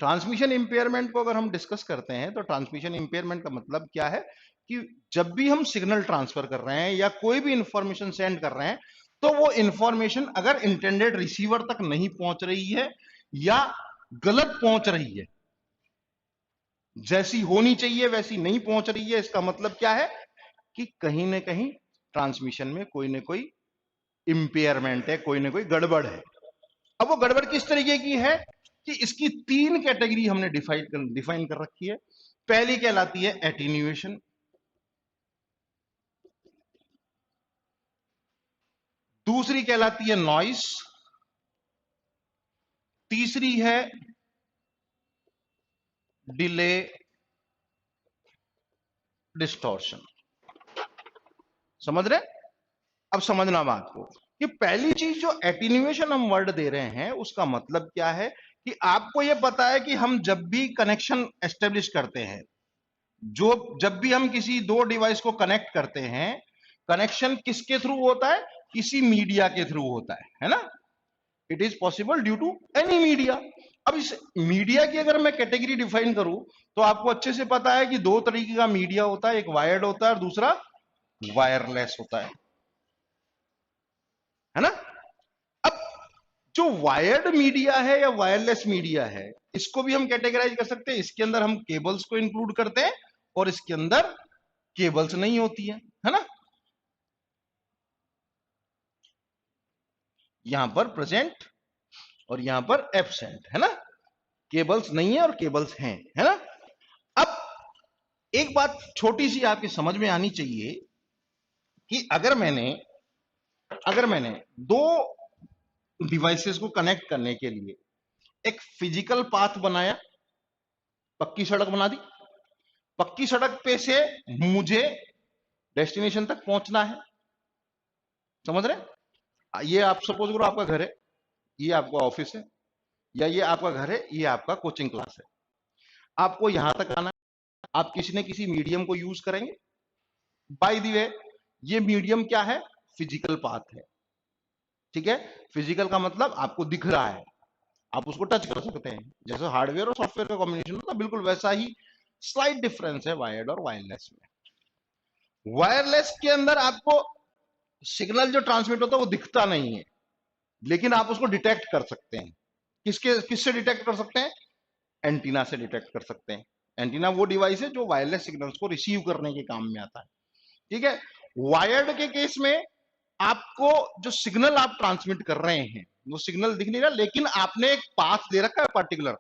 Transmission impairment को अगर हम डिस्कस करते हैं तो ट्रांसमिशन इंपेयरमेंट का मतलब क्या है कि जब भी हम सिग्नल ट्रांसफर कर रहे हैं या कोई भी इंफॉर्मेशन सेंड कर रहे हैं तो वो इंफॉर्मेशन अगर इंटेंडेड रिसीवर तक नहीं पहुंच रही है या गलत पहुंच रही है, जैसी होनी चाहिए वैसी नहीं पहुंच रही है, इसका मतलब क्या है कि कहीं ना कहीं ट्रांसमिशन में कोई ना कोई इंपेयरमेंट है, कोई ना कोई गड़बड़ है। अब वो गड़बड़ किस तरीके की है कि इसकी 3 कैटेगरी हमने डिफाइन कर रखी है। पहली कहलाती है एटीन्यूएशन, दूसरी कहलाती है नॉइस, तीसरी है डिले डिस्टॉर्शन। समझ रहे? अब समझना बात को कि पहली चीज जो एटीन्यूएशन हम वर्ड दे रहे हैं उसका मतलब क्या है कि आपको यह पता है कि हम जब भी कनेक्शन एस्टेब्लिश करते हैं, जब भी हम किसी दो डिवाइस को कनेक्ट करते हैं, कनेक्शन किसके थ्रू होता है? किसी मीडिया के थ्रू होता है ना? It is possible due to any media. अब इस मीडिया की अगर मैं कैटेगरी डिफाइन करूं तो आपको अच्छे से पता है कि दो तरीके का मीडिया होता है, एक वायर्ड होता है और दूसरा वायरलेस होता है ना? अब जो वायर्ड मीडिया है या वायरलेस मीडिया है, इसको भी हम कैटेगराइज कर सकते हैं। इसके अंदर हम केबल्स को इंक्लूड करते हैं और इसके अंदर केबल्स नहीं होती है ना? यहां पर प्रेजेंट और यहां पर एब्सेंट है ना? केबल्स नहीं है और केबल्स हैं, है ना? अब एक बात छोटी सी आपकी समझ में आनी चाहिए कि अगर मैंने दो डिवाइसेस को कनेक्ट करने के लिए एक फिजिकल पाथ बनाया, पक्की सड़क बना दी, पक्की सड़क पे से मुझे डेस्टिनेशन तक पहुंचना है। समझ रहे? ये आप सपोज करो आपका घर है, ये आपका ऑफिस है, या ये आपका घर है, ये आपका कोचिंग क्लास है। आपको यहां तक आना है, आप किसी न किसी मीडियम को यूज करेंगे। बाय द वे, ये मीडियम क्या है? फिजिकल पाथ है। ठीक है? फिजिकल का मतलब आपको दिख रहा है, आप उसको टच कर सकते हैं। जैसे हार्डवेयर और सॉफ्टवेयर का कॉम्बिनेशन होता है, बिल्कुल वैसा ही स्लाइट डिफरेंस है वायर्ड और वायरलेस में। वायरलेस के अंदर आपको सिग्नल जो ट्रांसमिट होता है वो दिखता नहीं है, लेकिन आप उसको डिटेक्ट कर सकते हैं। किससे डिटेक्ट कर सकते हैं? एंटीना से डिटेक्ट कर सकते हैं। एंटीना वो डिवाइस है जो वायरलेस सिग्नल्स को रिसीव करने के काम में आता है। ठीक है? वायर्ड के केस में आपको जो सिग्नल आप ट्रांसमिट कर रहे हैं वो सिग्नल दिख नहीं रहा, लेकिन आपने एक पाथ दे रखा है पर्टिकुलर,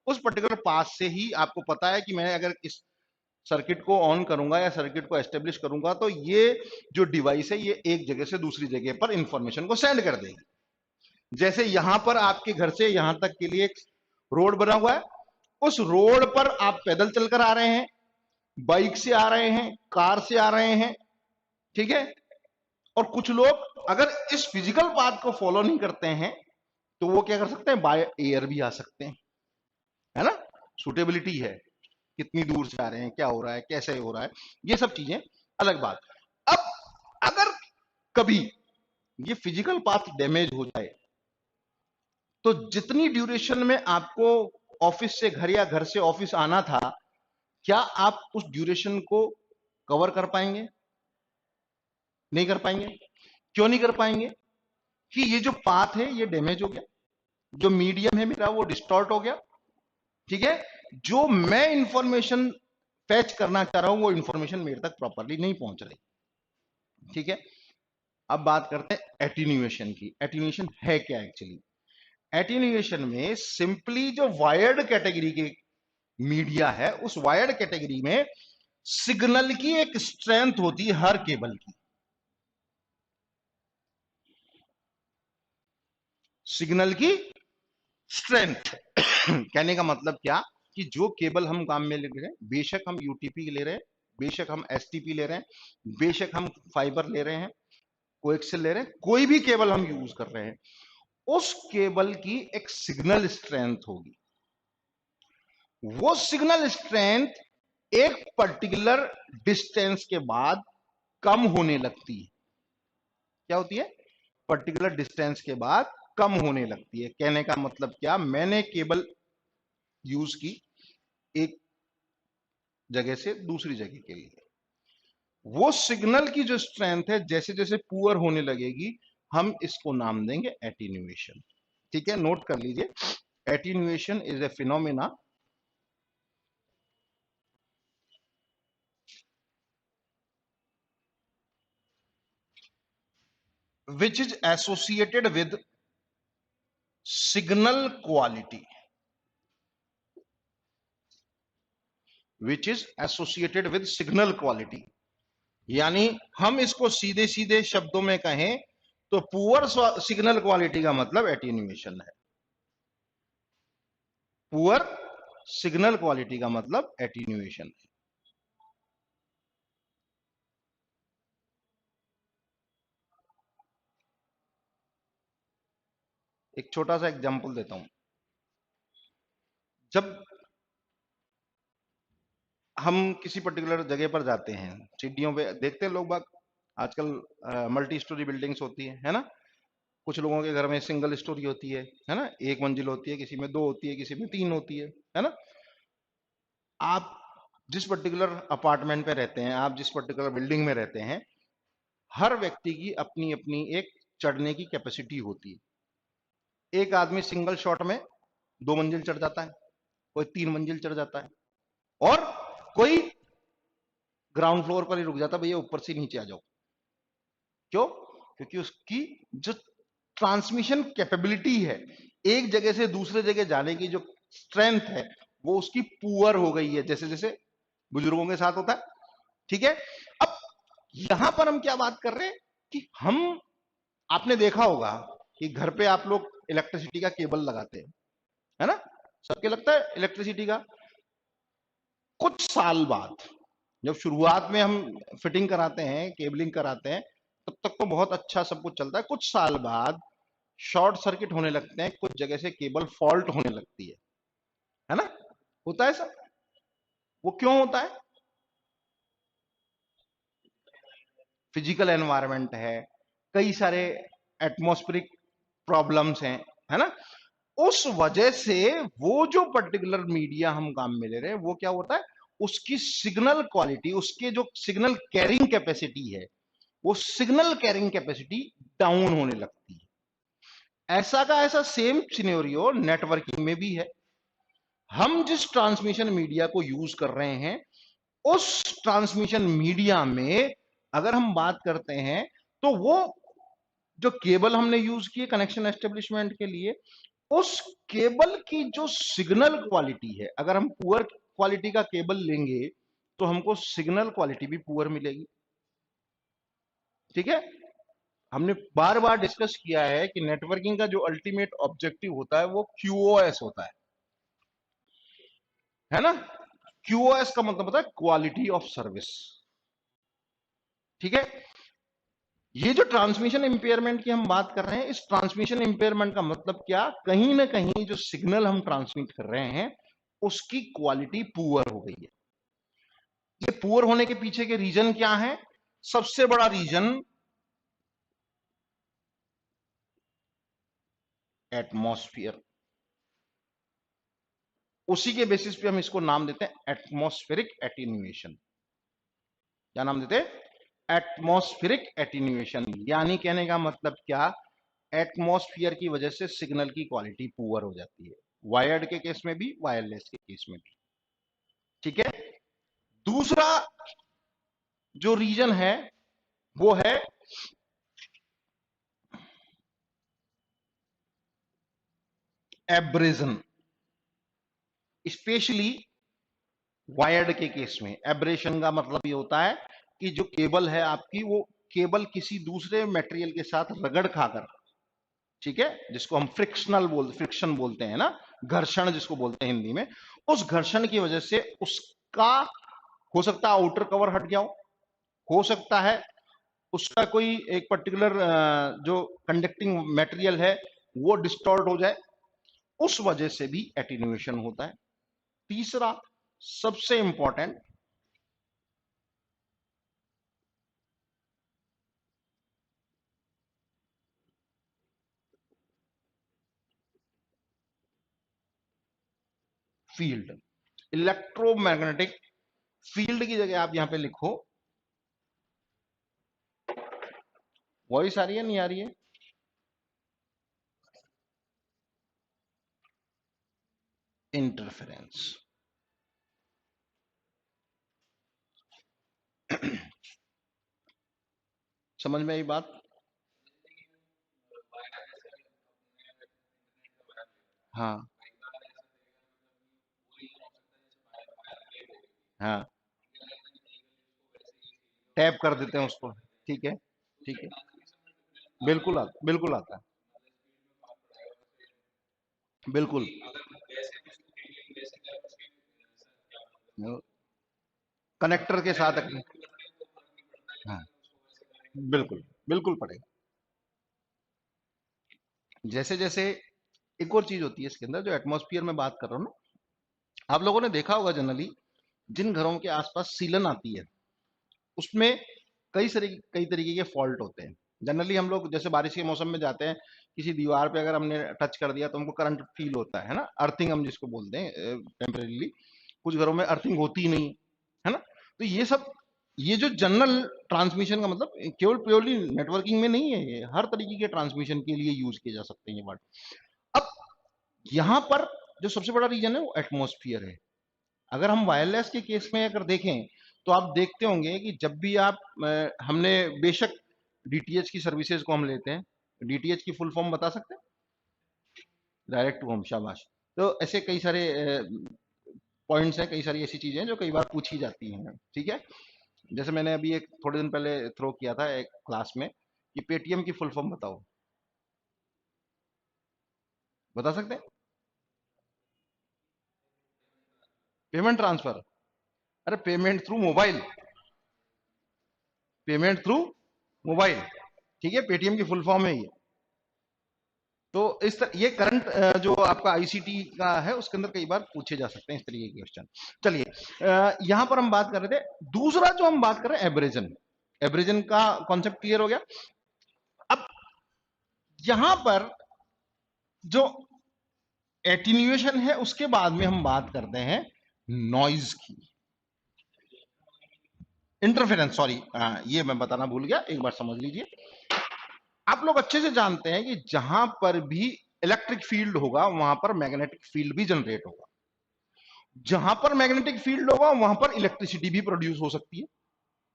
उस पर्टिकुलर पाथ से ही आपको पता है कि मैं अगर इस सर्किट को ऑन करूंगा या सर्किट को एस्टेब्लिश करूंगा तो ये जो डिवाइस है ये एक जगह से दूसरी जगह पर इंफॉर्मेशन को सेंड कर देगी। जैसे यहां पर आपके घर से यहां तक के लिए एक रोड बना हुआ है, उस रोड पर आप पैदल चलकर आ रहे हैं, बाइक से आ रहे हैं, कार से आ रहे हैं, ठीक है? और कुछ लोग अगर इस फिजिकल पाथ को फॉलो नहीं करते हैं तो वो क्या कर सकते हैं? बाय एयर भी आ सकते हैं, है ना? सुटेबिलिटी है, कितनी दूर से आ रहे हैं, क्या हो रहा है, कैसे हो रहा है, ये सब चीजें अलग बात। अब अगर कभी ये फिजिकल पाथ डैमेज हो जाए तो जितनी ड्यूरेशन में आपको ऑफिस से घर या घर से ऑफिस आना था, क्या आप उस ड्यूरेशन को कवर कर पाएंगे? नहीं कर पाएंगे। क्यों नहीं कर पाएंगे? कि ये जो पाथ है ये डैमेज हो गया, जो मीडियम है मेरा वो डिस्टॉर्ट हो गया। ठीक है? जो मैं इंफॉर्मेशन फैच करना चाह रहा हूं वो इंफॉर्मेशन मेरे तक प्रॉपरली नहीं पहुंच रही। ठीक है? अब बात करते हैं एटीन्यूएशन की। एटीन्यूएशन है क्या एक्चुअली? एटीन्यूएशन में सिंपली जो वायर्ड कैटेगरी के मीडिया है उस वायर्ड कैटेगरी में सिग्नल की एक स्ट्रेंथ होती है हर केबल की। सिग्नल की स्ट्रेंथ कहने का मतलब क्या कि जो केबल हम काम में ले रहे हैं, बेशक हम यूटीपी ले रहे हैं, बेशक हम एसटीपी ले रहे हैं, बेशक हम फाइबर ले रहे हैं, कोएक्सियल ले रहे हैं, कोई भी केबल हम यूज कर रहे हैं, उस केबल की एक सिग्नल स्ट्रेंथ होगी। वो सिग्नल स्ट्रेंथ एक पर्टिकुलर डिस्टेंस के बाद कम होने लगती है। क्या होती है? पर्टिकुलर डिस्टेंस के बाद कम होने लगती है। कहने का मतलब क्या? मैंने केबल यूज की एक जगह से दूसरी जगह के लिए। वो सिग्नल की जो स्ट्रेंथ है जैसे जैसे पुअर होने लगेगी हम इसको नाम देंगे एटीन्यूएशन। ठीक है, नोट कर लीजिए, attenuation is a phenomena which is associated with signal quality, which is associated with signal quality। यानी हम इसको सीधे सीधे शब्दों में कहें तो पुअर सिग्नल क्वालिटी का मतलब एटीन्यूएशन है। पुअर सिग्नल क्वालिटी का मतलब एटीन्यूएशन है। एक छोटा सा एग्जांपल देता हूं। जब हम किसी पर्टिकुलर जगह पर जाते हैं, सीढ़ियों पे देखते हैं लोग बाग आजकल मल्टी स्टोरी बिल्डिंग्स होती है ना। कुछ लोगों के घर में सिंगल स्टोरी होती है ना, एक मंजिल होती है, किसी में दो होती है, किसी में तीन होती है ना। आप जिस पर्टिकुलर अपार्टमेंट पे रहते हैं, आप जिस पर्टिकुलर बिल्डिंग में रहते हैं, हर व्यक्ति की अपनी अपनी एक चढ़ने की कैपेसिटी होती है। एक आदमी सिंगल शॉट में 2 मंजिल चढ़ जाता है, कोई 3 मंजिल चढ़ जाता है, और कोई ग्राउंड फ्लोर पर ही रुक जाता है, भैया ऊपर से नीचे आ जाओ। क्यों? क्योंकि उसकी जो ट्रांसमिशन कैपेबिलिटी है, एक जगह से दूसरे जगह जाने की जो स्ट्रेंथ है, वो उसकी पुअर हो गई है, जैसे जैसे बुजुर्गों के साथ होता है। ठीक है, अब यहां पर हम क्या बात कर रहे हैं कि हम, आपने देखा होगा कि घर पे आप लोग इलेक्ट्रिसिटी का केबल लगाते हैं, है ना, सबके लगता है इलेक्ट्रिसिटी का। कुछ साल बाद जब शुरुआत में हम फिटिंग कराते हैं, केबलिंग कराते हैं, तब तक तो बहुत अच्छा सब कुछ चलता है। कुछ साल बाद शॉर्ट सर्किट होने लगते हैं, कुछ जगह से केबल फॉल्ट होने लगती है ना, होता है सर। वो क्यों होता है? फिजिकल एनवायरनमेंट है, कई सारे एटमॉस्फेरिक प्रॉब्लम्स हैं, है ना। उस वजह से वो जो पर्टिकुलर मीडिया हम काम में ले रहे हैं, वो क्या होता है, उसकी सिग्नल क्वालिटी, उसके जो सिग्नल कैरिंग कैपेसिटी है, वो सिग्नल कैरिंग कैपेसिटी डाउन होने लगती है। ऐसा का ऐसा सेम सिनेरियो नेटवर्किंग में भी है। हम जिस ट्रांसमिशन मीडिया को यूज कर रहे हैं, उस ट्रांसमिशन मीडिया में अगर हम बात करते हैं, तो वो जो केबल हमने यूज किए कनेक्शन एस्टेब्लिशमेंट के लिए, उस केबल की जो सिग्नल क्वालिटी है, अगर हम पुअर क्वालिटी का केबल लेंगे तो हमको सिग्नल क्वालिटी भी पुअर मिलेगी। ठीक है, हमने बार बार डिस्कस किया है कि नेटवर्किंग का जो अल्टीमेट ऑब्जेक्टिव होता है वो क्यूओएस होता है ना। क्यूओएस का मतलब होता है क्वालिटी ऑफ सर्विस। ठीक है, ये जो ट्रांसमिशन इंपेयरमेंट की हम बात कर रहे हैं, इस ट्रांसमिशन इंपेयरमेंट का मतलब क्या, कहीं ना कहीं जो सिग्नल हम ट्रांसमिट कर रहे हैं उसकी क्वालिटी पुअर हो गई है। ये पुअर होने के पीछे के रीजन क्या है? सबसे बड़ा रीजन एटमॉस्फेयर। उसी के बेसिस पे हम इसको नाम देते हैं एटमॉस्फेरिक एटीन्यूएशन। क्या नाम देते हैं? Atmospheric attenuation. यानी कहने का मतलब क्या, एटमॉस्फेयर की वजह से सिग्नल की क्वालिटी पुअर हो जाती है, वायर्ड के केस में भी, वायरलेस के केस में भी। ठीक है, दूसरा जो रीजन है वो है एब्रेजन। स्पेशली वायर्ड के केस में एब्रेशन का मतलब ये होता है कि जो केबल है आपकी, वो केबल किसी दूसरे मटेरियल के साथ रगड़ खाकर, ठीक है, जिसको हम फ्रिक्शन बोलते हैं ना, घर्षण जिसको बोलते हैं हिंदी में, उस घर्षण की वजह से उसका हो सकता है आउटर कवर हट गया हो सकता है उसका कोई एक पर्टिकुलर जो कंडक्टिंग मटेरियल है वो डिस्टॉर्ट हो जाए, उस वजह से भी एटीन्यूएशन होता है। तीसरा सबसे इंपॉर्टेंट, फील्ड। इलेक्ट्रोमैग्नेटिक फील्ड की जगह आप यहां पे लिखो, वॉइस आ रही है नहीं आ रही है? इंटरफेरेंस। समझ में आई बात? हाँ हाँ, टैप कर देते हैं उसको। ठीक है, ठीक है, बिल्कुल आता है, बिल्कुल। कनेक्टर के साथ हाँ, बिल्कुल बिल्कुल पड़ेगा। जैसे जैसे एक और चीज होती है इसके अंदर, जो एटमॉस्फेयर में बात कर रहा हूँ ना, आप लोगों ने देखा होगा जनरली जिन घरों के आसपास सीलन आती है उसमें कई तरीके के फॉल्ट होते हैं। जनरली हम लोग जैसे बारिश के मौसम में जाते हैं, किसी दीवार पे अगर हमने टच कर दिया तो हमको करंट फील होता है ना, अर्थिंग हम जिसको बोलते हैं टेम्परेली। कुछ घरों में अर्थिंग होती ही नहीं है ना। तो ये सब, ये जो जनरल ट्रांसमिशन का मतलब केवल प्योरली नेटवर्किंग में नहीं है, ये हर तरीके के ट्रांसमिशन के लिए यूज किए जा सकते हैं ये वर्ड। अब यहाँ पर जो सबसे बड़ा रीजन है वो एटमोस्फियर है। अगर हम वायरलेस के केस में अगर देखें तो आप देखते होंगे कि जब भी आप हमने बेशक डीटीएच की सर्विसेज को हम लेते हैं, डीटीएच की फुल फॉर्म बता सकते हैं? डायरेक्ट टू होम, शाबाश। तो ऐसे कई सारे पॉइंट्स हैं, कई सारी ऐसी चीजें हैं जो कई बार पूछी जाती हैं, ठीक है। जैसे मैंने अभी एक थोड़े दिन पहले थ्रो किया था एक क्लास में कि पेटीएम की फुल फॉर्म बताओ, बता सकते हैं? Payment transfer. अरे payment through mobile, payment through mobile, ठीक है, पेटीएम की फुल फॉर्म है ये। तो ये करंट जो आपका आईसीटी का है उसके अंदर कई बार पूछे जा सकते हैं इस तरीके के क्वेश्चन। चलिए यहां पर हम बात कर रहे थे, दूसरा जो हम बात कर रहे हैं एब्रेजन। एब्रेजन का कॉन्सेप्ट क्लियर हो गया। अब यहां पर जो एटीन्यूएशन है उसके बाद में हम बात करते हैं नॉइज की। इंटरफेरेंस, सॉरी, ये मैं बताना भूल गया, एक बार समझ लीजिए। आप लोग अच्छे से जानते हैं कि जहां पर भी इलेक्ट्रिक फील्ड होगा वहां पर मैग्नेटिक फील्ड भी जनरेट होगा। जहां पर मैग्नेटिक फील्ड होगा वहां पर इलेक्ट्रिसिटी भी प्रोड्यूस हो सकती है।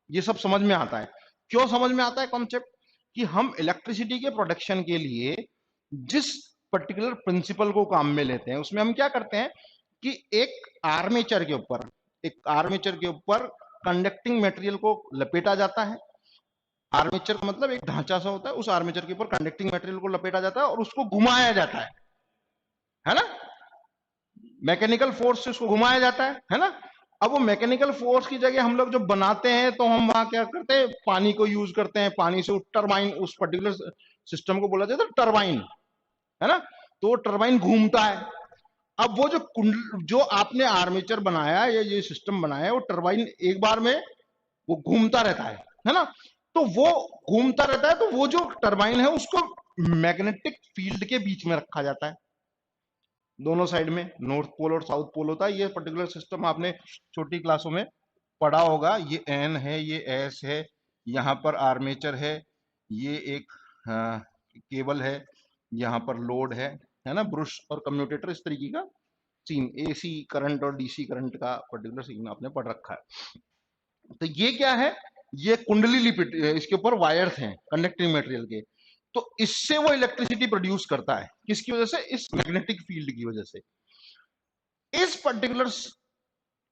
ये सब समझ में आता है। क्यों समझ में आता है कॉन्सेप्ट? कि हम इलेक्ट्रिसिटी के प्रोडक्शन के लिए जिस पर्टिकुलर प्रिंसिपल को काम में लेते हैं उसमें हम क्या करते हैं कि एक आर्मेचर के ऊपर कंडक्टिंग मटेरियल को लपेटा जाता है। आर्मेचर का मतलब एक ढांचा सा होता है, उस आर्मेचर के ऊपर कंडक्टिंग मटेरियल को लपेटा जाता है और उसको घुमाया जाता है ना। मैकेनिकल फोर्स से उसको घुमाया जाता है ना। अब वो मैकेनिकल फोर्स की जगह हम लोग जो बनाते हैं तो हम वहां क्या करते हैं, पानी को यूज करते हैं। पानी से टरबाइन, उस पर्टिकुलर सिस्टम को बोला जाता है टरबाइन, है ना। तो टरबाइन घूमता है। अब वो जो कुंडल जो आपने आर्मेचर बनाया या ये सिस्टम बनाया है वो टरबाइन एक बार में वो घूमता रहता है ना। तो वो घूमता रहता है तो वो जो टरबाइन है उसको मैग्नेटिक फील्ड के बीच में रखा जाता है। दोनों साइड में नॉर्थ पोल और साउथ पोल होता है। ये पर्टिकुलर सिस्टम आपने छोटी क्लासों में पढ़ा होगा। ये एन है, ये एस है, यहाँ पर आर्मेचर है, ये एक केबल है, यहाँ पर लोड है ना, ब्रुश और कम्यूटेटर, इस तरीके का सीन, एसी करंट और डीसी करंट का पर्टिकुलर सीन आपने पढ़ रखा है। तो ये क्या है, ये कुंडली लिपिड, इसके ऊपर वायर्स हैं कंडक्टिंग मटेरियल के। तो इससे वो इलेक्ट्रिसिटी प्रोड्यूस करता है, किसकी वजह से? इस मैग्नेटिक फील्ड की वजह से। इस पर्टिकुलर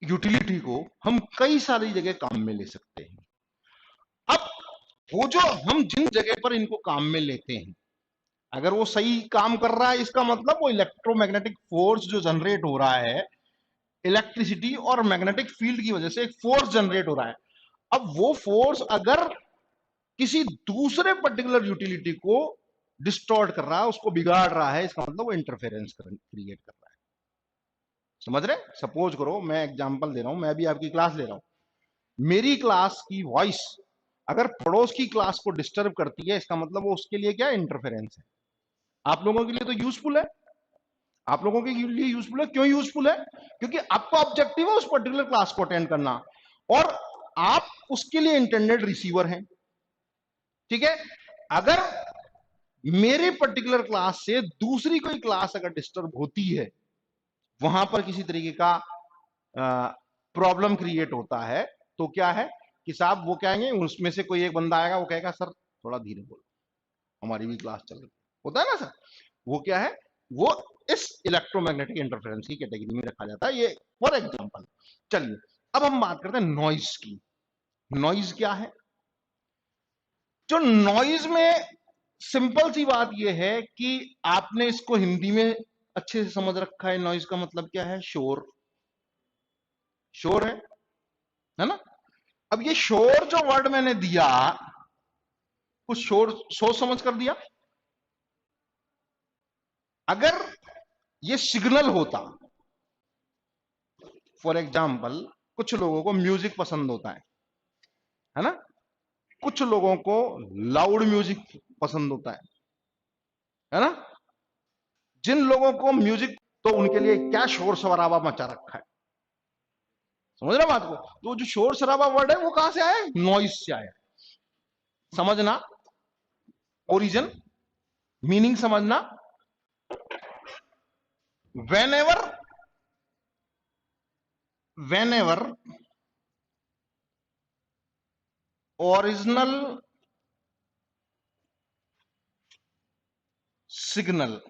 यूटिलिटी को हम कई सारी जगह काम में ले सकते हैं। अब वो जो हम जिन जगह पर इनको काम में लेते हैं, अगर वो सही काम कर रहा है इसका मतलब वो इलेक्ट्रोमैग्नेटिक फोर्स जो जनरेट हो रहा है, इलेक्ट्रिसिटी और मैग्नेटिक फील्ड की वजह से एक फोर्स जनरेट हो रहा है। अब वो फोर्स अगर किसी दूसरे पर्टिकुलर यूटिलिटी को डिस्टॉर्ट कर रहा है, उसको बिगाड़ रहा है, इसका मतलब वो इंटरफेरेंस क्रिएट कर रहा है। समझ रहे? सपोज करो, मैं एग्जांपल दे रहा हूं, मैं भी आपकी क्लास ले रहा हूं, मेरी क्लास की वॉइस अगर पड़ोस की क्लास को डिस्टर्ब करती है, इसका मतलब वो उसके लिए क्या इंटरफेरेंस है। आप लोगों के लिए तो यूजफुल है। आप लोगों के लिए यूजफुल है। क्यों यूजफुल है? क्योंकि आपका ऑब्जेक्टिव है उस पर्टिकुलर क्लास को अटेंड करना और आप उसके लिए इंटरनेट रिसीवर हैं। ठीक है, अगर मेरे पर्टिकुलर क्लास से दूसरी कोई क्लास अगर डिस्टर्ब होती है, वहां पर किसी तरीके का प्रॉब्लम क्रिएट होता है, तो क्या है कि साहब वो कहेंगे, उसमें से कोई एक बंदा आएगा, वो कहेगा सर थोड़ा धीरे बोलो, हमारी भी क्लास चल रही है। होता है ना सर? वो क्या है, वो इस इलेक्ट्रोमैग्नेटिक इंटरफेरेंस की कैटेगरी में रखा जाता है। ये फॉर एग्जांपल। चलिए अब हम बात करते हैं नॉइज की। नॉइज क्या है? जो नॉइज में सिंपल सी बात यह है कि आपने इसको हिंदी में अच्छे से समझ रखा है। नॉइज का मतलब क्या है? शोर। शोर है ना? अब ये शोर जो वर्ड मैंने दिया, कुछ शोर सोच समझ कर दिया। अगर ये सिग्नल होता, फॉर एग्जाम्पल कुछ लोगों को म्यूजिक पसंद होता है ना? कुछ लोगों को लाउड म्यूजिक पसंद होता है ना? जिन लोगों को म्यूजिक, तो उनके लिए क्या शोर शराबा मचा रखा है। समझ रहे बात को? तो जो शोर शराबा वर्ड है वो कहां से आया? नॉइज से आया। समझना, ओरिजिन, मीनिंग समझना। When ever original signal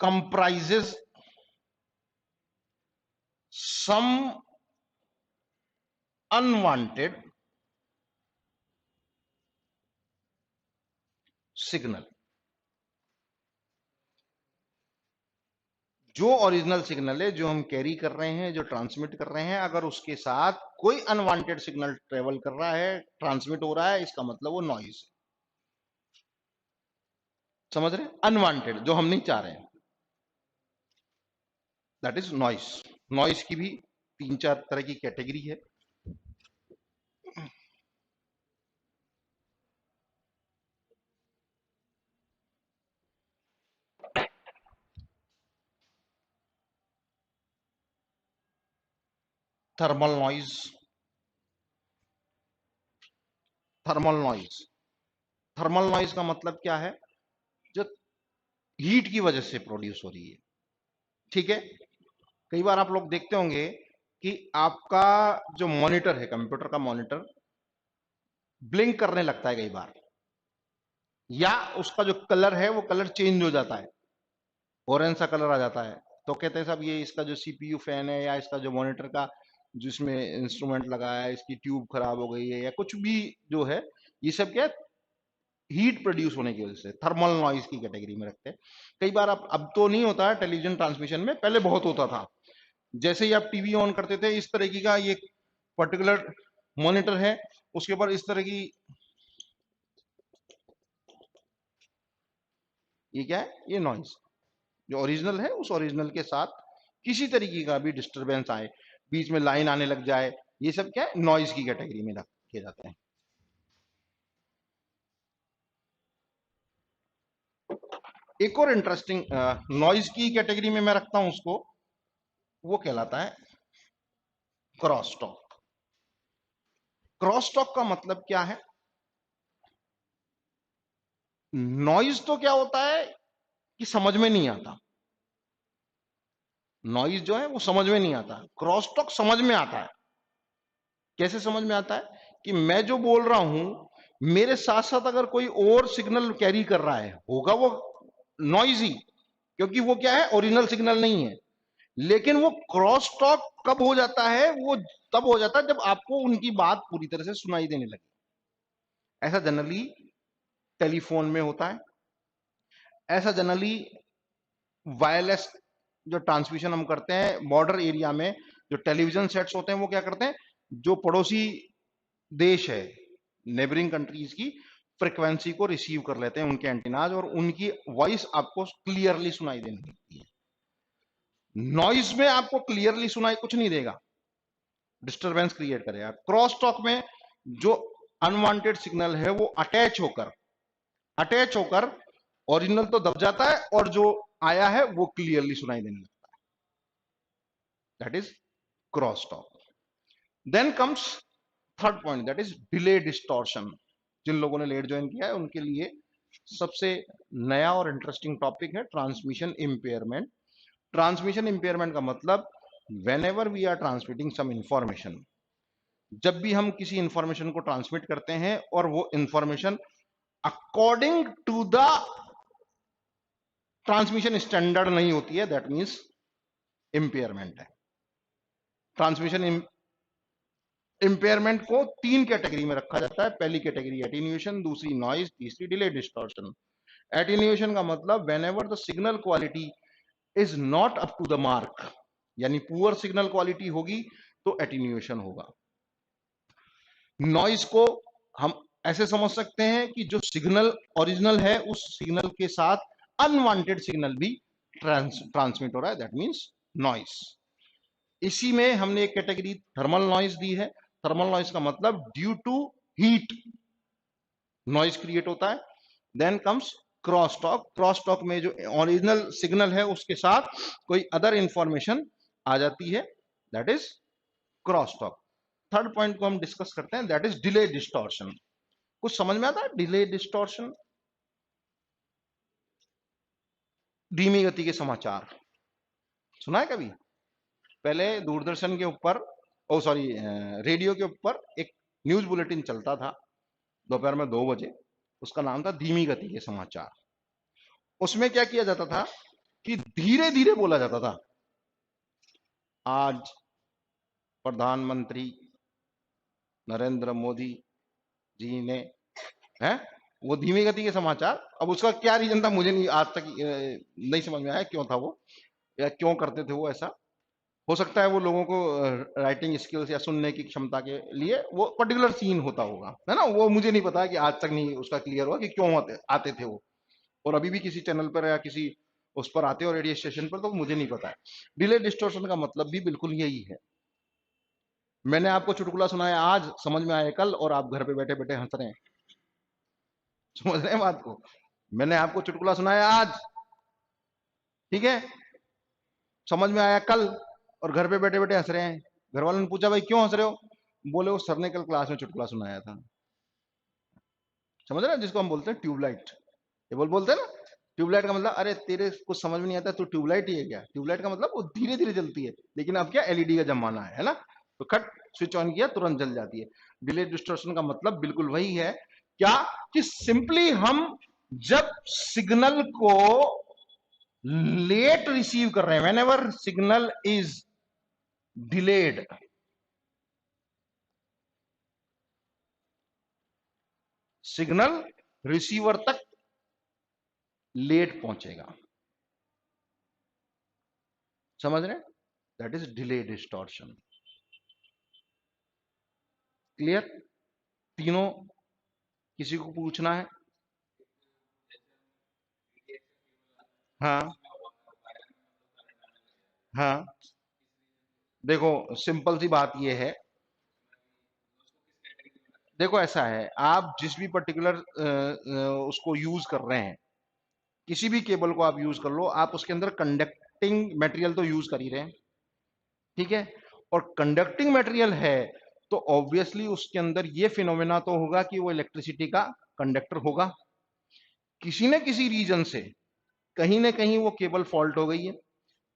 comprises some unwanted signal। जो ओरिजिनल सिग्नल है, जो हम कैरी कर रहे हैं, जो ट्रांसमिट कर रहे हैं, अगर उसके साथ कोई अनवांटेड सिग्नल ट्रेवल कर रहा है, ट्रांसमिट हो रहा है, इसका मतलब वो नॉइज। समझ रहे? अनवांटेड, जो हम नहीं चाह रहे हैं, दैट इज नॉइज। नॉइज की भी 3-4 तरह की कैटेगरी है। Thermal noise. Thermal noise, thermal noise का मतलब क्या है? जो हीट की वजह से प्रोड्यूस हो रही है। ठीक है, कई बार आप लोग देखते होंगे कि आपका जो मॉनिटर है, कंप्यूटर का मॉनिटर, ब्लिंक करने लगता है कई बार, या उसका जो कलर है वो कलर चेंज हो जाता है, ऑरेंज सा कलर आ जाता है। तो कहते हैं साहब ये इसका जो सीपीयू फैन है, या इसका जो मॉनिटर का जिसमें इंस्ट्रूमेंट लगा है, इसकी ट्यूब खराब हो गई है, या कुछ भी जो है, ये सब क्या है? हीट प्रोड्यूस होने की वजह से थर्मल नॉइज की कैटेगरी में रखते हैं। कई बार आप, अब तो नहीं होता है टेलीविजन ट्रांसमिशन में, पहले बहुत होता था। जैसे ही आप टीवी ऑन करते थे, इस तरीके का ये पर्टिकुलर मॉनिटर है, उसके ऊपर इस तरह की, ये क्या है? ये नॉइज। जो ओरिजिनल है, उस ओरिजिनल के साथ किसी तरीके का भी डिस्टरबेंस आए, बीच में लाइन आने लग जाए, ये सब क्या है? नॉइज की कैटेगरी में रखे जाते हैं। एक और इंटरेस्टिंग नॉइज की कैटेगरी में मैं रखता हूं उसको, वो कहलाता है क्रॉस टॉक। क्रॉस टॉक का मतलब क्या है? नॉइज तो क्या होता है कि समझ में नहीं आता। नॉइज जो है वो समझ में नहीं आता। क्रॉस टॉक समझ में आता है। कैसे समझ में आता है? कि मैं जो बोल रहा हूं, मेरे साथ साथ अगर कोई और सिग्नल कैरी कर रहा है, होगा वो नॉइजी, क्योंकि वो क्या है? ओरिजिनल सिग्नल नहीं है। लेकिन वो क्रॉस टॉक कब हो जाता है? वो तब हो जाता है जब आपको उनकी बात पूरी तरह से सुनाई देने लगे। ऐसा जनरली टेलीफोन में होता है। ऐसा जनरली वायरलेस जो ट्रांसमिशन हम करते हैं बॉर्डर एरिया में, जो टेलीविजन सेट्स होते हैं, वो क्या करते हैं? जो पड़ोसी देश है, नेबरिंग कंट्रीज की फ्रीक्वेंसी को रिसीव कर लेते हैं उनके एंटीनाज, और उनकी वॉइस आपको क्लियरली सुनाई देने लगती है। नॉइज में आपको क्लियरली सुनाई कुछ नहीं देगा, डिस्टरबेंस क्रिएट करेगा। क्रॉस टॉक में जो अनवांटेड सिग्नल है वो अटैच होकर ओरिजिनल तो दब जाता है और जो आया है वो क्लियरली सुनाई देने लगता है, that is cross talk. Then comes third point, that is delay distortion. जिन लोगों ने लेट ज्वाइन किया है उनके लिए सबसे नया और इंटरेस्टिंग टॉपिक है ट्रांसमिशन इंपेयरमेंट। ट्रांसमिशन इंपेयरमेंट का मतलब whenever we are transmitting some information, जब भी हम किसी इंफॉर्मेशन को ट्रांसमिट करते हैं और वो information according to the transmission standard नहीं होती है, दैट मीन्स इंपेयरमेंट है। ट्रांसमिशन इंपेयरमेंट को तीन कैटेगरी में रखा जाता है। पहली कैटेगरी एटीन्यूएशन, दूसरी नॉइज, तीसरी डिले डिस्टॉर्शन। एटीन्यूएशन का मतलब whenever the signal quality is not up to the mark, यानी पुअर सिग्नल क्वालिटी होगी तो एटीन्यूएशन होगा। नॉइज को हम ऐसे समझ सकते हैं कि जो सिग्नल ओरिजिनल है उस सिग्नल के साथ अनवांटेड सिग्नल भी ट्रांसमिट हो रहा है, दैट मींस नॉइज। इसी में हमने एक कैटेगरी थर्मल नॉइज दी है। थर्मल नॉइज का मतलब due to heat noise create होता है। Then comes cross talk. Cross talk में जो ओरिजिनल सिग्नल है उसके साथ कोई अदर इंफॉर्मेशन आ जाती है, that is cross talk. Third point को हम डिस्कस करते हैं, दैट इज डिले डिस्टॉर्शन। कुछ समझ में आता है डिले डिस्टॉर्शन? धीमी गति के समाचार सुना है कभी? पहले दूरदर्शन के ऊपर, ओ सॉरी, रेडियो के ऊपर एक न्यूज बुलेटिन चलता था दोपहर में 2 बजे, उसका नाम था धीमी गति के समाचार। उसमें क्या किया जाता था कि धीरे धीरे बोला जाता था, आज प्रधानमंत्री नरेंद्र मोदी जी ने, है वो धीमी गति के समाचार। अब उसका क्या रीजन था मुझे नहीं आज तक नहीं समझ में आया क्यों था वो, या क्यों करते थे वो ऐसा। हो सकता है वो लोगों को राइटिंग स्किल्स या सुनने की क्षमता के लिए वो पर्टिकुलर सीन होता होगा, है ना। वो मुझे नहीं पता कि आज तक नहीं उसका क्लियर हुआ कि क्यों आते थे वो, और अभी भी किसी चैनल पर या किसी उस पर आते हो रेडियो स्टेशन पर, तो मुझे नहीं पता है। डिले डिस्टोर्शन का मतलब भी बिल्कुल यही है। मैंने आपको चुटकुला सुनाया आज, समझ में आया कल, और आप घर पे बैठे बैठे हंस रहे हैं। समझ रहे हैं बात को? मैंने आपको चुटकुला सुनाया आज, ठीक है, समझ में आया कल, और घर पे बैठे बैठे हंस रहे हैं। घर वालों ने पूछा भाई क्यों हंस रहे हो? बोले वो सर ने कल क्लास में चुटकुला सुनाया था। समझ रहे हैं, जिसको हम बोलते हैं ट्यूबलाइट। ये बोलते हैं ना ट्यूबलाइट का मतलब, अरे तेरे कुछ समझ में नहीं आता, तो ट्यूबलाइट ही है क्या? ट्यूबलाइट का मतलब वो धीरे धीरे जलती है, लेकिन अब क्या एलईडी का जमाना है ना, तो खट स्विच ऑन किया तुरंत जल जाती है। डिले डिस्टॉर्शन का मतलब बिल्कुल वही है, क्या कि सिंपली हम जब सिग्नल को लेट रिसीव कर रहे हैं, when ever signal is delayed, signal receiver तक लेट पहुंचेगा। समझ रहे हैं? That is delay distortion. Clear? तीनों किसी को पूछना है? हाँ हाँ, देखो सिंपल सी बात ये है, देखो ऐसा है, आप जिस भी पर्टिकुलर उसको यूज कर रहे हैं, किसी भी केबल को आप यूज कर लो, आप उसके अंदर कंडक्टिंग मटेरियल तो यूज कर ही रहे हैं, ठीक है। और कंडक्टिंग मटेरियल है तो ऑब्वियसली उसके अंदर ये फिनोमेना तो होगा कि वो इलेक्ट्रिसिटी का कंडक्टर होगा। किसी न किसी रीजन से कहीं ना कहीं वो केबल फॉल्ट हो गई है,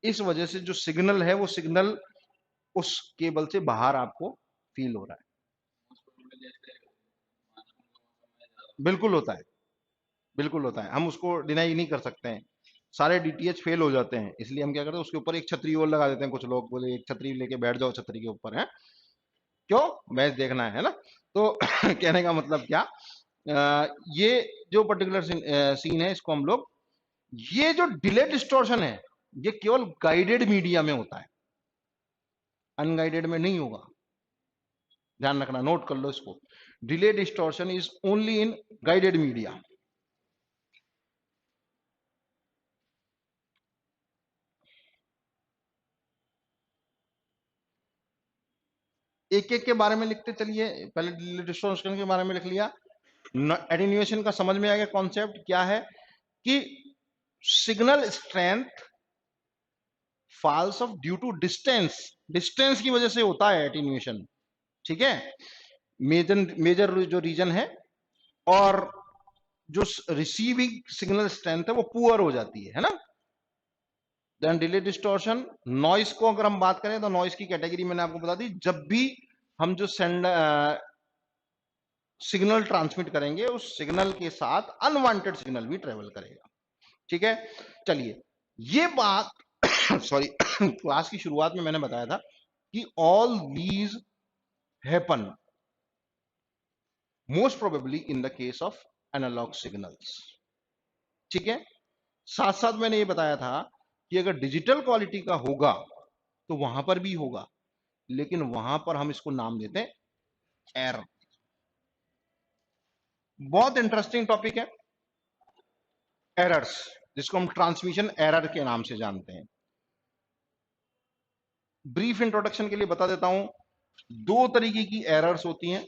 इस वजह से जो सिग्नल है वो सिग्नल उस केबल से बाहर आपको फील हो रहा है। बिल्कुल होता है, बिल्कुल होता है, हम उसको डिनाई नहीं कर सकते हैं। सारे डीटीएच फेल हो जाते हैं, इसलिए हम क्या करते हैं, उसके ऊपर एक छतरी और लगा देते हैं। कुछ लोग बोले एक छतरी लेके बैठ जाओ छतरी के ऊपर, है क्यों? मैच देखना है ना। तो कहने का मतलब क्या, ये जो पर्टिकुलर सीन है इसको हम लोग, ये जो डिले डिस्टॉर्शन है ये केवल गाइडेड मीडिया में होता है, अनगाइडेड में नहीं होगा। ध्यान रखना, नोट कर लो इसको। Delay distortion is only in guided media. एक एक के बारे में लिखते चलिए। पहले डिले डिस्टॉर्शन के बारे में लिख लिया, एटीन्यूएशन का समझ में आ गया कॉन्सेप्ट क्या है। कि signal strength falls off due to distance, distance की वजह से होता है एटीन्यूएशन, ठीक है, मेजर मेजर जो रीजन है, और जो रिसीविंग सिग्नल स्ट्रेंथ है वो पुअर हो जाती है ना। देन डिले डिस्टॉर्शन, नॉइस को अगर हम बात करें तो नॉइस की कैटेगरी मैंने आपको बता दी, जब भी हम जो सिग्नल ट्रांसमिट करेंगे उस सिग्नल के साथ अनवांटेड सिग्नल भी ट्रेवल करेगा, ठीक है। चलिए ये बात सॉरी क्लास की शुरुआत में मैंने बताया था कि all these happen most probably in the case of analogue signals, ठीक है। साथ साथ मैंने ये बताया था कि अगर डिजिटल क्वालिटी का होगा तो वहां पर भी होगा, लेकिन वहां पर हम इसको नाम देते हैं एरर। बहुत इंटरेस्टिंग टॉपिक है एरर्स, जिसको हम ट्रांसमिशन एरर के नाम से जानते हैं। ब्रीफ इंट्रोडक्शन के लिए बता देता हूं, दो तरीके की एरर्स होती हैं।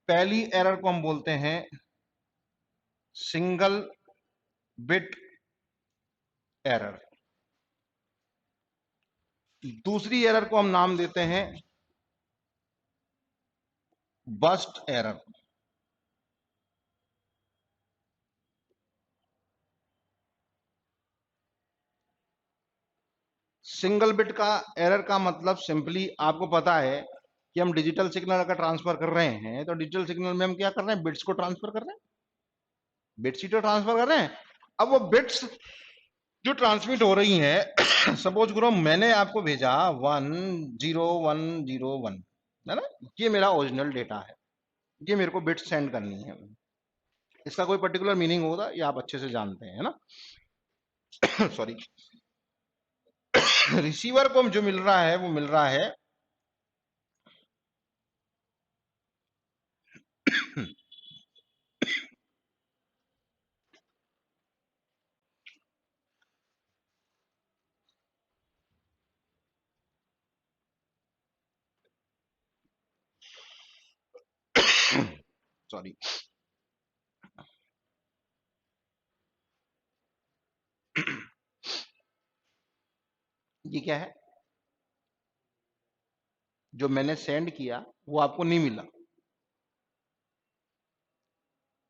पहली एरर को हम बोलते हैं सिंगल बिट एरर, दूसरी एरर को हम नाम देते हैं बस्ट एरर। सिंगल बिट का एरर का मतलब सिंपली आपको पता है कि हम डिजिटल सिग्नल अगर ट्रांसफर कर रहे हैं तो डिजिटल सिग्नल में हम क्या कर रहे हैं, बिट्स को ट्रांसफर कर रहे हैं, बिट्स ही तो ट्रांसफर कर रहे हैं। अब वो बिट्स जो ट्रांसमिट हो रही है सपोज करो मैंने आपको भेजा 10101 है ना, ये मेरा ओरिजिनल डेटा है, ये मेरे को बिट्स सेंड करनी है, इसका कोई पर्टिकुलर मीनिंग होगा ये आप अच्छे से जानते हैं, है ना सॉरी रिसीवर को जो मिल रहा है वो मिल रहा है सॉरी ये क्या है, जो मैंने सेंड किया वो आपको नहीं मिला,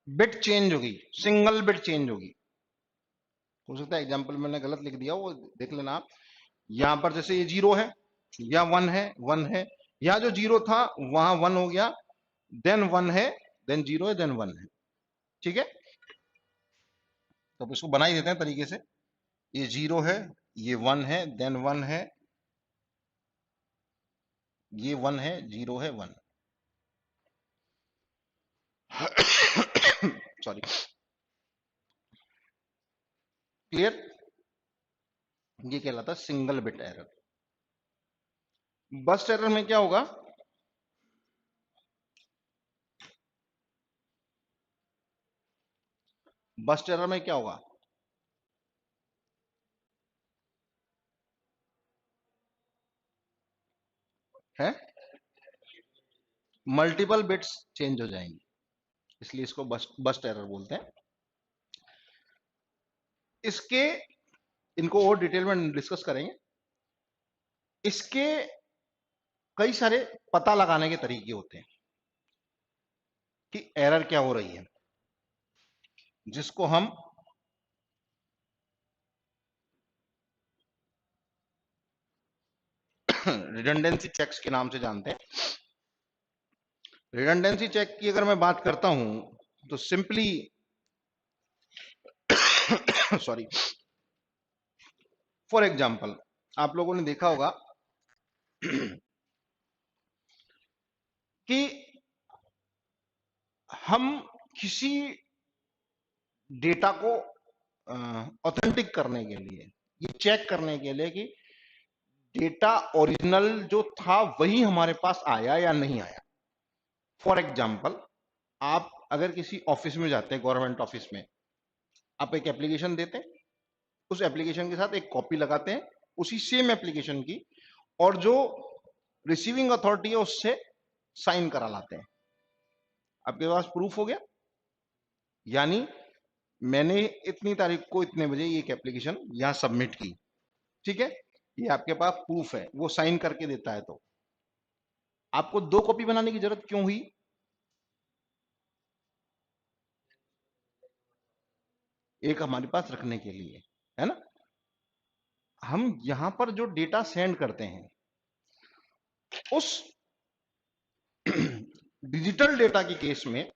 बिट चेंज होगी, सिंगल बिट चेंज होगी। हो सकता है एग्जांपल मैंने गलत लिख दिया, वो देख लेना आप। यहां पर जैसे ये 0 है या 1 है, 1 है, यहां जो 0 था वहां 1 हो गया, देन 1 है, देन 0 है, देन 1 है, ठीक है। तो इसको बना ही देते हैं तरीके से, ये 0 है, ये 1 है, देन 1 है, ये 1 है, 0 है, 1 सॉरी, क्लियर। ये कहलाता है single bit error. Burst error में क्या होगा, बस्ट एरर में क्या होगा, है मल्टीपल बिट्स चेंज हो जाएंगी, इसलिए इसको बस्ट एरर बोलते हैं। इसके इनको और डिटेल में डिस्कस करेंगे। इसके कई सारे पता लगाने के तरीके होते हैं कि एरर क्या हो रही है, जिसको हम रिडंडेंसी चेक्स के नाम से जानते हैं। रिडंडेंसी चेक की अगर मैं बात करता हूं तो सिंपली सॉरी, फॉर एग्जांपल आप लोगों ने देखा होगा कि हम किसी डेटा को ऑथेंटिक करने के लिए, ये चेक करने के लिए कि डेटा ओरिजिनल जो था वही हमारे पास आया या नहीं आया। फॉर एग्जांपल आप अगर किसी ऑफिस में जाते हैं, गवर्नमेंट ऑफिस में, आप एक एप्लीकेशन देते हैं, उस एप्लीकेशन के साथ एक कॉपी लगाते हैं उसी सेम एप्लीकेशन की, और जो रिसीविंग अथॉरिटी है उससे साइन करा लाते हैं, आपके पास प्रूफ हो गया। यानी मैंने इतनी तारीख को इतने बजे ये एप्लीकेशन यहां सबमिट की, ठीक है, ये आपके पास प्रूफ है, वो साइन करके देता है। तो आपको 2 कॉपी बनाने की जरूरत क्यों हुई? एक हमारे पास रखने के लिए, है ना। हम यहां पर जो डेटा सेंड करते हैं उस डिजिटल डेटा के केस में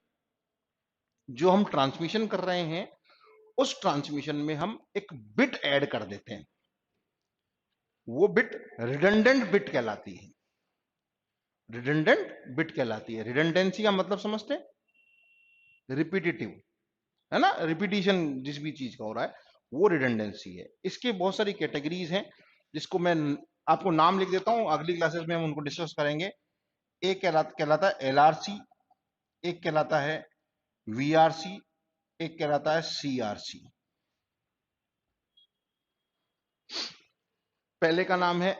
जो हम ट्रांसमिशन कर रहे हैं, उस ट्रांसमिशन में हम एक बिट ऐड कर देते हैं। वो बिट रिडंडेंट बिट कहलाती है। रिडंडेंट बिट कहलाती है। रिडंडेंसी का मतलब समझते हैं? रिपीटेटिव, है ना, रिपीटिशन जिस भी चीज का हो रहा है वो रिडंडेंसी है। इसके बहुत सारी कैटेगरीज हैं जिसको मैं आपको नाम लिख देता हूं, अगली क्लासेस में हम उनको डिस्कस करेंगे। एक कहलाता है एलआरसी, एक कहलाता है वीआरसी, एक कहलाता है सीआरसी। पहले का नाम है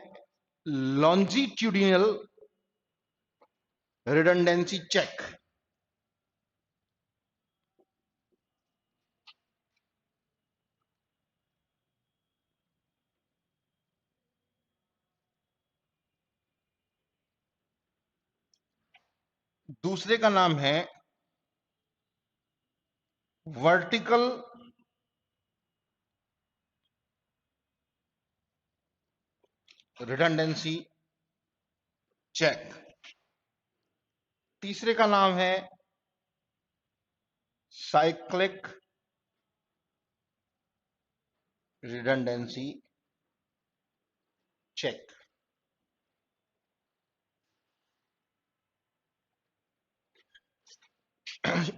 लॉन्जिट्यूडिनल रिडंडेंसी चेक। दूसरे का नाम है वर्टिकल रिडंडेंसी चेक। तीसरे का नाम है साइक्लिक रिडंडेंसी चेक।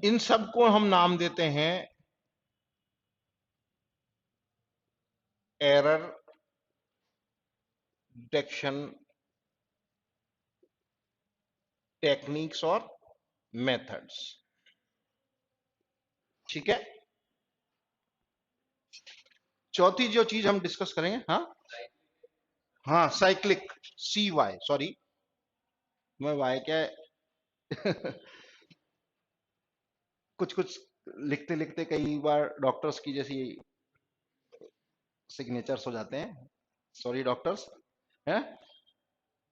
इन सब को हम नाम देते हैं एरर डिटेक्शन टेक्निक्स और मेथड्स, ठीक है। चौथी जो चीज हम डिस्कस करेंगे, हाँ हाँ, साइक्लिक, सी वाई, सॉरी मैं वाई क्या है कुछ कुछ लिखते लिखते कई बार डॉक्टर्स की जैसी सिग्नेचर्स हो जाते हैं, सॉरी डॉक्टर्स, है।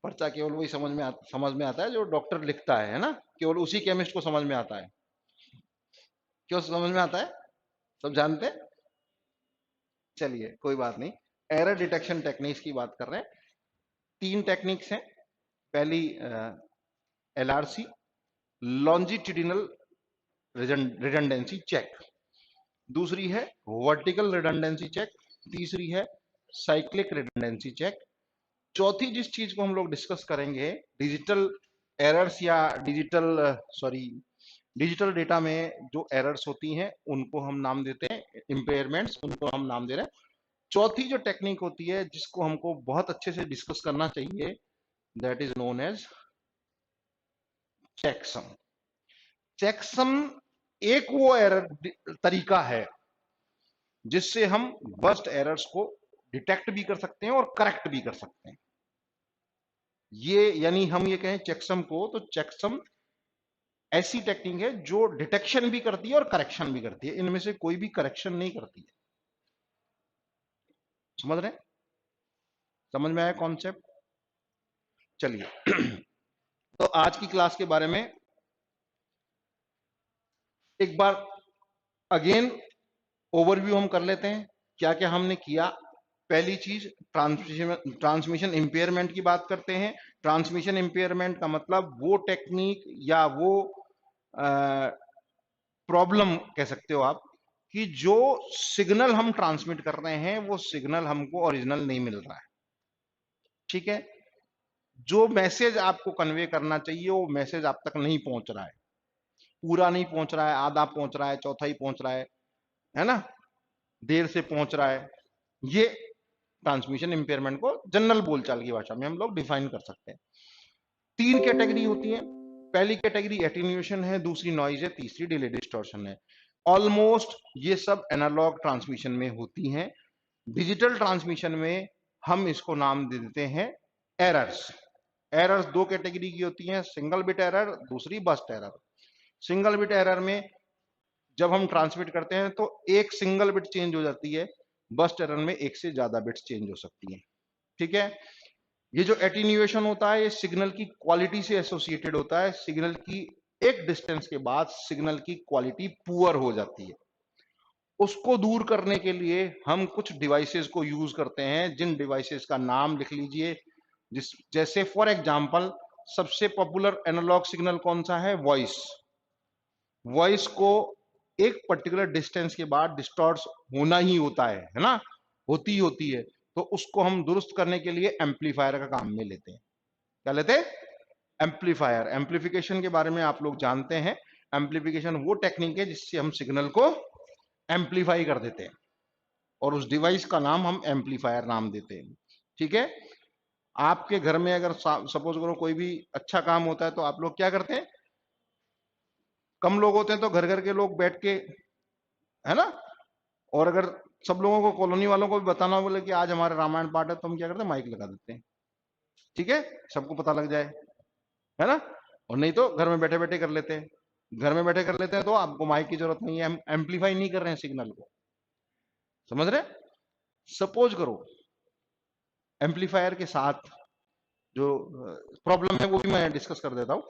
पर्चा केवल वही समझ में आता है जो डॉक्टर लिखता है ना, केवल उसी केमिस्ट को समझ में आता है। क्यों समझ में आता है? सब जानते हैं। चलिए कोई बात नहीं। एरर डिटेक्शन टेक्निक्स की बात कर रहे हैं। 3 टेक्निक्स हैं। पहली एलआरसी, लॉन्जिट्यूडिनल रिडंडेंसी चेक। दूसरी है वर्टिकल रिडंडेंसी चेक। तीसरी है साइक्लिक रिडंडेंसी चेक। चौथी जिस चीज को हम लोग डिस्कस करेंगे, डिजिटल एरर्स या डिजिटल डेटा में जो एरर्स होती हैं उनको हम नाम देते हैं इंपेयरमेंट्स, उनको हम नाम दे रहे हैं। चौथी जो टेक्निक होती है जिसको हमको बहुत अच्छे से डिस्कस करना चाहिए, that is known as checksum. Checksum एक वो एरर तरीका है जिससे हम वर्स्ट एरर्स को डिटेक्ट भी कर सकते हैं और करेक्ट भी कर सकते हैं। ये यानी हम ये कहें चेकसम को, तो चेकसम ऐसी टेक्निक है जो डिटेक्शन भी करती है और करेक्शन भी करती है। इनमें से कोई भी करेक्शन नहीं करती है। समझ रहे हैं? समझ में आया कॉन्सेप्ट? चलिए तो आज की क्लास के बारे में एक बार अगेन ओवरव्यू हम कर लेते हैं, क्या क्या हमने किया। पहली चीज ट्रांसमिशन इंपेयरमेंट की बात करते हैं। ट्रांसमिशन इंपेयरमेंट का मतलब वो टेक्निक या वो प्रॉब्लम कह सकते हो आप कि जो सिग्नल हम ट्रांसमिट कर रहे हैं वो सिग्नल हमको ओरिजिनल नहीं मिल रहा है, ठीक है। जो मैसेज आपको कन्वे करना चाहिए वो मैसेज आप तक नहीं पहुंच रहा है, पूरा नहीं पहुंच रहा है, आधा पहुंच रहा है, चौथाई पहुंच रहा है ना, देर से पहुंच रहा है। ये ट्रांसमिशन इंपेयरमेंट को जनरल बोलचाल की भाषा में हम लोग डिफाइन कर सकते हैं। 3 कैटेगरी होती है। पहली कैटेगरी एटेन्यूएशन है, दूसरी नॉइज है, तीसरी डिले डिस्टॉर्शन है। ऑलमोस्ट ये सब एनालॉग ट्रांसमिशन में होती हैं। डिजिटल ट्रांसमिशन में हम इसको नाम दे देते हैं एरर्स। एरर्स 2 कैटेगरी की होती हैं, सिंगल बिट एरर, दूसरी burst error. Single bit error में जब हम ट्रांसमिट करते हैं तो एक सिंगल बिट चेंज हो जाती है, बर्स्ट एरर में एक से ज्यादा बिट्स चेंज हो सकती है। ठीक है, ये जो एटीन्यूएशन होता है ये सिग्नल की क्वालिटी से एसोसिएटेड होता है। सिग्नल की एक डिस्टेंस के बाद सिग्नल की क्वालिटी पुअर हो जाती है। उसको दूर करने के लिए हम कुछ डिवाइसेस को यूज करते हैं, जिन डिवाइसेस का नाम लिख लीजिए। जैसे फॉर एग्जांपल सबसे पॉपुलर एनालॉग सिग्नल कौन सा है? वॉइस। वॉइस को एक पर्टिकुलर डिस्टेंस के बाद डिस्टॉर्ट होना ही होता है ना, होती है। तो उसको हम दुरुस्त करने के लिए एम्पलीफायर का काम में लेते हैं। क्या लेते हैं? एम्पलीफायर। एम्पलीफिकेशन के बारे में आप लोग जानते हैं। एम्पलीफिकेशन वो टेक्निक है जिससे हम सिग्नल को एम्पलीफाई कर देते हैं और उस डिवाइस का नाम हम एम्पलीफायर नाम देते हैं। ठीक है, आपके घर में अगर सपोज करो कोई भी अच्छा काम होता है तो आप लोग क्या करते हैं? कम लोग होते हैं तो घर घर के लोग बैठ के, है ना, और अगर सब लोगों को, कॉलोनी वालों को भी बताना बोले कि आज हमारा रामायण पाठ है, तो हम क्या करते हैं? माइक लगा देते हैं। ठीक है, सबको पता लग जाए, है ना। और नहीं तो घर में बैठे बैठे कर लेते हैं। घर में बैठे कर लेते हैं तो आपको माइक की जरूरत नहीं है, हम एम्पलीफाई नहीं कर रहे हैं सिग्नल को। समझ रहे? सपोज करो एम्पलीफायर के साथ जो प्रॉब्लम है वो भी मैं डिस्कस कर देता हूं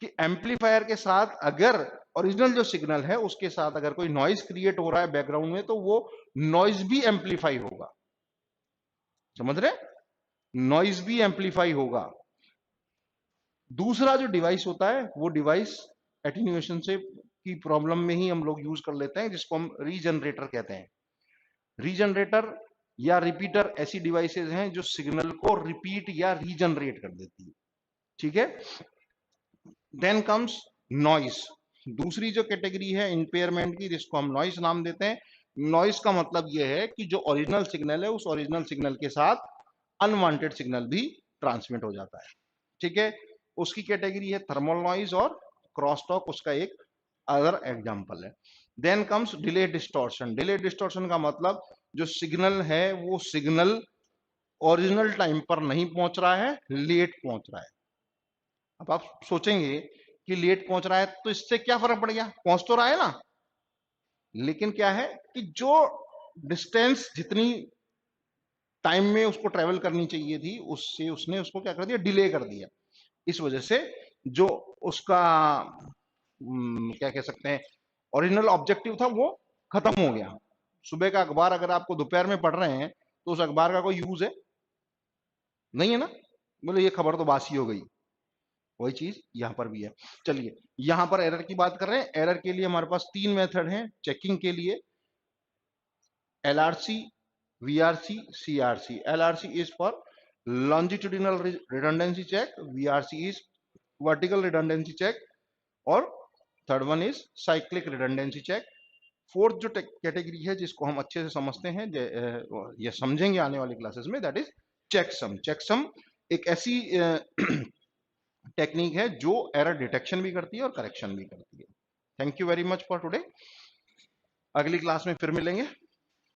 कि एम्पलीफायर के साथ अगर ओरिजिनल जो सिग्नल है उसके साथ अगर कोई नॉइज क्रिएट हो रहा है बैकग्राउंड में, तो वो नॉइज भी एम्पलीफाई होगा। समझ रहे? नॉइज भी एम्पलीफाई होगा। दूसरा जो डिवाइस होता है वो डिवाइस एटीन्यूएशन से की प्रॉब्लम में ही हम लोग यूज कर लेते हैं, जिसको हम रीजनरेटर कहते हैं। रीजनरेटर या रिपीटर ऐसी डिवाइसेस हैं जो सिग्नल को रिपीट या रीजनरेट कर देती है। ठीक है, देन कम्स नॉइस। दूसरी जो कैटेगरी है इंपेयरमेंट की, जिसको हम नॉइस नाम देते हैं। नॉइस का मतलब यह है कि जो ओरिजिनल सिग्नल है उस ओरिजिनल सिग्नल के साथ अनवांटेड सिग्नल भी ट्रांसमिट हो जाता है। ठीक है, उसकी कैटेगरी है थर्मल नॉइज और क्रॉसटॉक उसका एक अदर एग्जांपल है। Then comes delay distortion. Delay distortion का मतलब जो सिग्नल है वो सिग्नल ओरिजिनल टाइम पर नहीं पहुंच रहा है, लेट पहुंच रहा है। अब आप सोचेंगे कि लेट पहुंच रहा है तो इससे क्या फर्क पड़ गया, पहुंच तो रहा है ना। लेकिन क्या है कि जो डिस्टेंस जितनी टाइम में उसको ट्रेवल करनी चाहिए थी उससे उसने उसको क्या कर दिया, डिले कर दिया। इस वजह से जो उसका क्या कह सकते हैं ओरिजिनल ऑब्जेक्टिव था वो खत्म हो गया। सुबह का अखबार अगर आपको दोपहर में पढ़ रहे हैं तो उस अखबार का कोई यूज है नहीं है ना, बोले ये खबर तो बासी हो गई। वही चीज यहां पर भी है। चलिए, यहां पर एरर की बात कर रहे हैं। एरर के लिए हमारे पास तीन मेथड हैं चेकिंग के लिए: LRC, VRC, CRC। LRC is for longitudinal redundancy check, VRC is vertical redundancy check, और third one is cyclic redundancy check. Fourth जो कैटेगरी है जिसको हम अच्छे से समझते हैं, ये समझेंगे आने वाली क्लासेस में, दैट इज चेकसम। चेकसम एक ऐसी टेक्निक है जो एरर डिटेक्शन भी करती है और करेक्शन भी करती है। Thank you very much for today. अगली क्लास में फिर मिलेंगे।